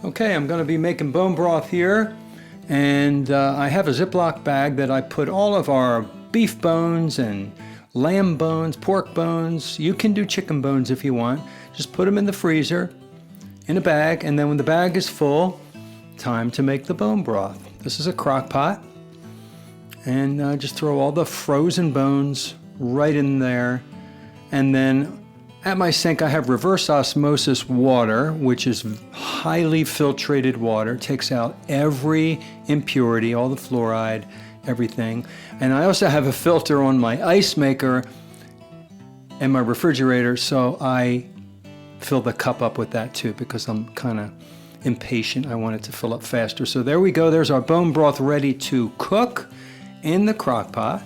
Okay, I'm going to be making bone broth here, and I have a Ziploc bag that I put all of our beef bones and lamb bones, pork bones. You can do chicken bones if you want. Just put them in the freezer in a bag, and then when the bag is full, time to make the bone broth. This is a crock pot, and just throw all the frozen bones right in there. And then at my sink I have reverse osmosis water, which is highly filtrated water. It takes out every impurity, all the fluoride, everything. And I also have a filter on my ice maker and my refrigerator, so I fill the cup up with that too because I'm kind of impatient. I want it to fill up faster. So there we go. There's our bone broth ready to cook in the crock pot.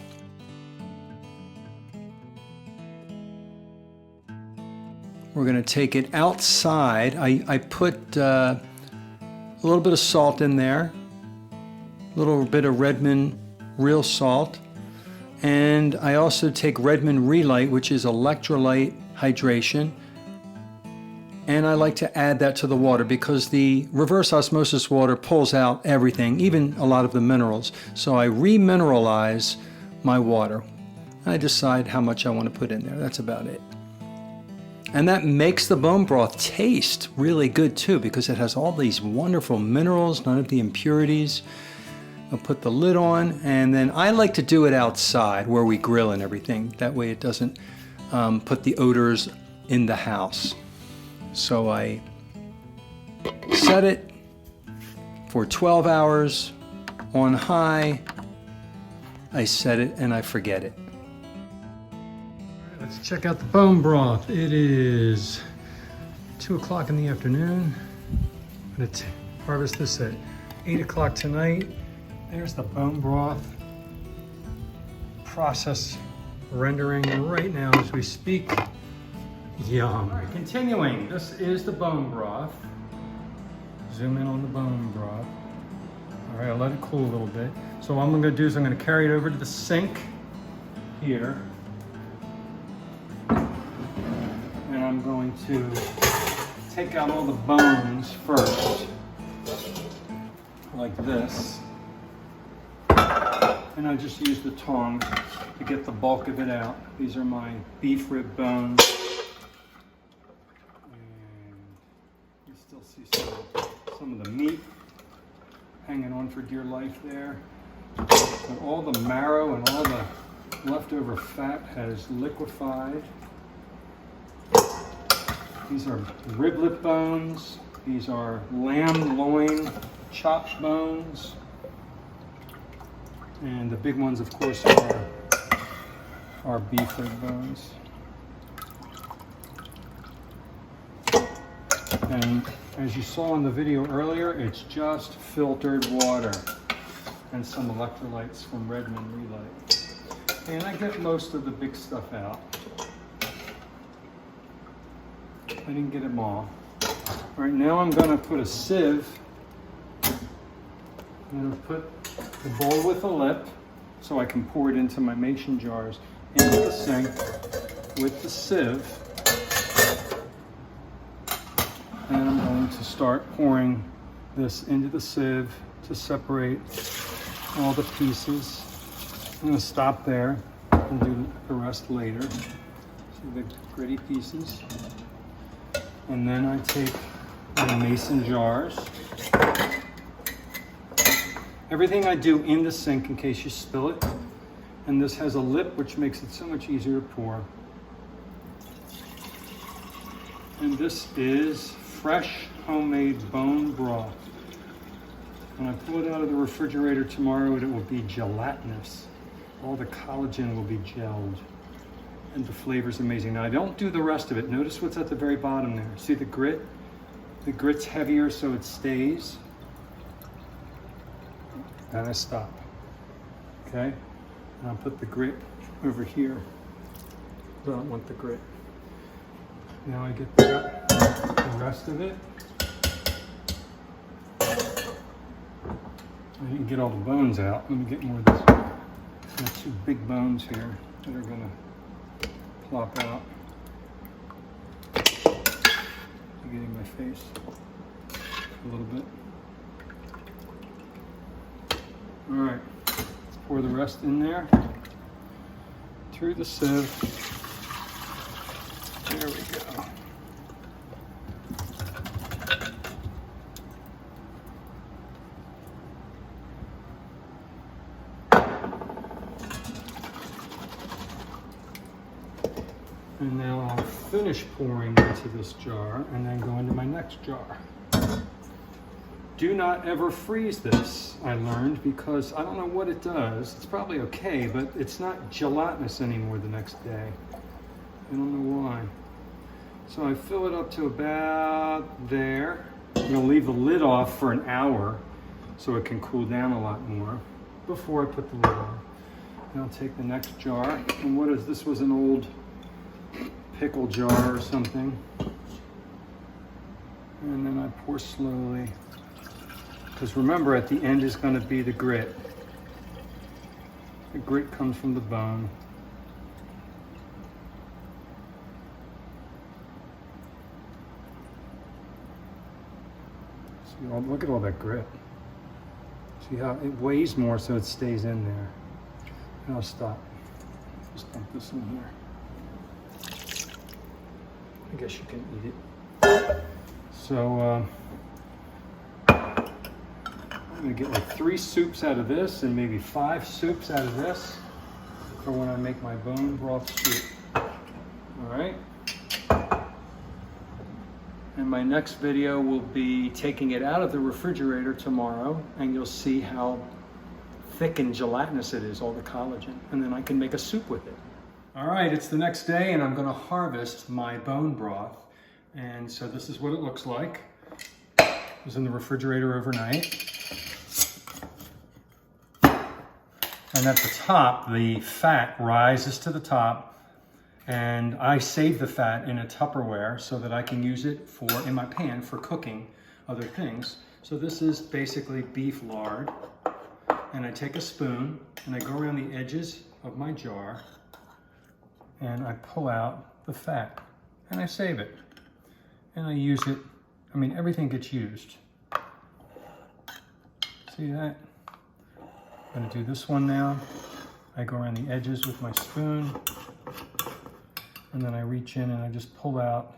We're going to take it outside. I put a little bit of salt in there, a little bit of Redmond real salt, and I also take Redmond Relight, which is electrolyte hydration, and I like to add that to the water because the reverse osmosis water pulls out everything, even a lot of the minerals. So I remineralize my water. I decide how much I want to put in there. That's about it. And that makes the bone broth taste really good too because it has all these wonderful minerals, none of the impurities. I'll put the lid on, and then I like to do it outside where we grill and everything. That way it doesn't put the odors in the house. So I set it for 12 hours on high. I set it and I forget it. Let's check out the bone broth. It is 2 o'clock in the afternoon. I'm going to harvest this at 8 o'clock tonight. There's the bone broth. Process rendering right now as we speak. Yum. All right, continuing. This is the bone broth. Zoom in on the bone broth. All right, I'll let it cool a little bit. So what I'm going to do is I'm going to carry it over to the sink here. And I'm going to take out all the bones first, like this. And I just use the tongs to get the bulk of it out. These are my beef rib bones. And you still see some of the meat hanging on for dear life there. But all the marrow and all the leftover fat has liquefied. These are riblet bones. These are lamb loin chopped bones. And the big ones, of course, are beef rib bones. And as you saw in the video earlier, it's just filtered water and some electrolytes from Redmond Relight. And I get most of the big stuff out. I didn't get them all. All right, now I'm going to put a sieve. I'm going to put the bowl with a lip so I can pour it into my mason jars into the sink with the sieve. And I'm going to start pouring this into the sieve to separate all the pieces. I'm going to stop there and do the rest later. See the gritty pieces. And then I take my mason jars. Everything I do in the sink in case you spill it. And this has a lip which makes it so much easier to pour. And this is fresh homemade bone broth. When I pull it out of the refrigerator tomorrow, it will be gelatinous. All the collagen will be gelled. And the flavor's amazing. Now I don't do the rest of it. Notice what's at the very bottom there. See the grit? The grit's heavier so it stays. And I stop. Okay? And I'll put the grit over here. I don't want the grit. Now I get the rest of it. I didn't get all the bones out. Let me get more of this. Got 2 big bones here that are gonna plop out. I'm getting my face. a little bit. All right, let's pour the rest in there through the sieve. There we go. And now I'll finish pouring into this jar and then go into my next jar. Do not ever freeze this, I learned, because I don't know what it does. It's probably okay, but it's not gelatinous anymore the next day. I don't know why. So I fill it up to about there. I'm gonna leave the lid off for an hour so it can cool down a lot more before I put the lid on. And I'll take the next jar. And what is this? Was an old pickle jar or something. And then I pour slowly. Because remember, at the end is going to be the grit. The grit comes from the bone. See, look at all that grit. See how it weighs more so it stays in there. And I'll stop. Just dump this in here. I guess you can eat it. So, I'm gonna get like 3 soups out of this and maybe 5 soups out of this for when I make my bone broth soup. All right. And my next video will be taking it out of the refrigerator tomorrow, and you'll see how thick and gelatinous it is, all the collagen, and then I can make a soup with it. All right, it's the next day and I'm gonna harvest my bone broth. And so this is what it looks like. It was in the refrigerator overnight. And at the top, the fat rises to the top, and I save the fat in a Tupperware so that I can use it in my pan for cooking other things. So this is basically beef lard, and I take a spoon and I go around the edges of my jar and I pull out the fat and I save it. And I use it, I mean, everything gets used. See that? I'm gonna do this one now. I go around the edges with my spoon, and then I reach in and I just pull out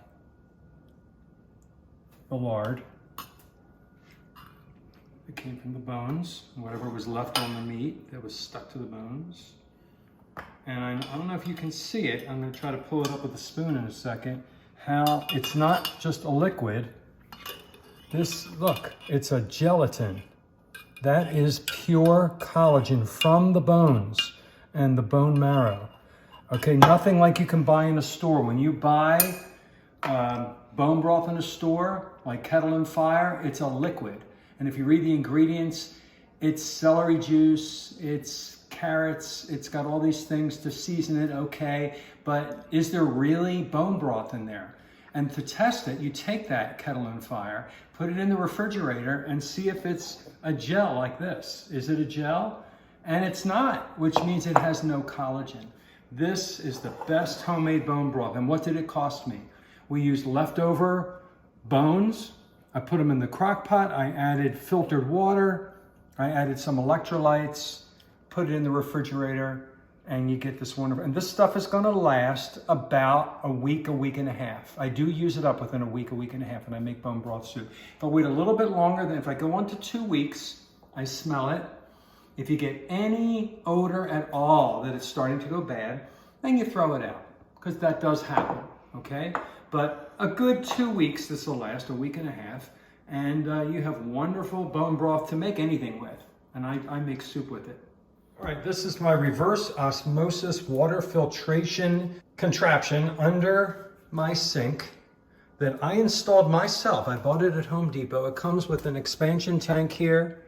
the lard. It came from the bones, whatever was left on the meat that was stuck to the bones. And I don't know if you can see it. I'm gonna try to pull it up with a spoon in a second. How it's not just a liquid. This, look, it's a gelatin. That is pure collagen from the bones and the bone marrow. Okay, nothing like you can buy in a store. When you buy bone broth in a store, like Kettle and Fire, it's a liquid. And if you read the ingredients, it's celery juice, it's carrots, it's got all these things to season it, okay, but is there really bone broth in there? And to test it, you take that Kettle and Fire, put it in the refrigerator and see if it's a gel like this. Is it a gel? And it's not, which means it has no collagen. This is the best homemade bone broth. And what did it cost me? We used leftover bones. I put them in the crock pot. I added filtered water. I added some electrolytes, put it in the refrigerator, and you get this wonderful, and this stuff is gonna last about a week and a half. I do use it up within a week and a half, and I make bone broth soup. If I wait a little bit longer, then if I go on to 2 weeks, I smell it. If you get any odor at all that it's starting to go bad, then you throw it out, because that does happen, okay? But a good 2 weeks, this will last, a week and a half, and you have wonderful bone broth to make anything with, and I make soup with it. All right, this is my reverse osmosis water filtration contraption under my sink that I installed myself. I bought it at Home Depot. It comes with an expansion tank here,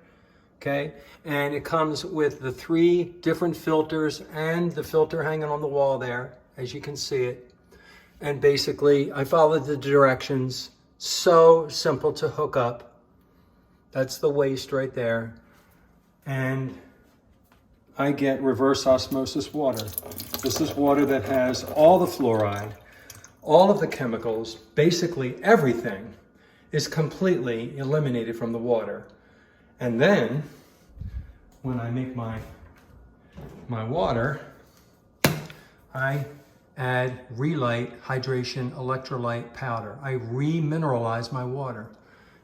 okay? And it comes with the 3 different filters and the filter hanging on the wall there, as you can see it. And basically, I followed the directions. So simple to hook up. That's the waste right there. And I get reverse osmosis water. This is water that has all the fluoride, all of the chemicals, basically everything is completely eliminated from the water. And then when I make my water, I add Relight Hydration Electrolyte Powder. I remineralize my water,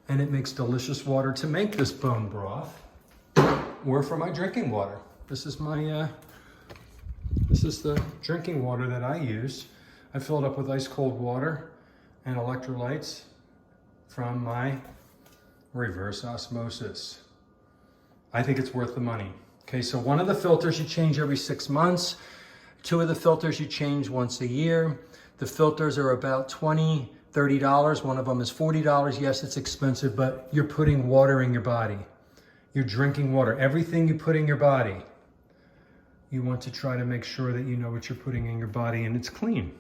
and it makes delicious water to make this bone broth or for my drinking water. This is the drinking water that I use. I fill it up with ice cold water and electrolytes from my reverse osmosis. I think it's worth the money. Okay, so one of the filters you change every 6 months. 2 of the filters you change once a year. The filters are about $20, $30. One of them is $40. Yes, it's expensive, but you're putting water in your body. You're drinking water. Everything you put in your body, you want to try to make sure that you know what you're putting in your body and it's clean.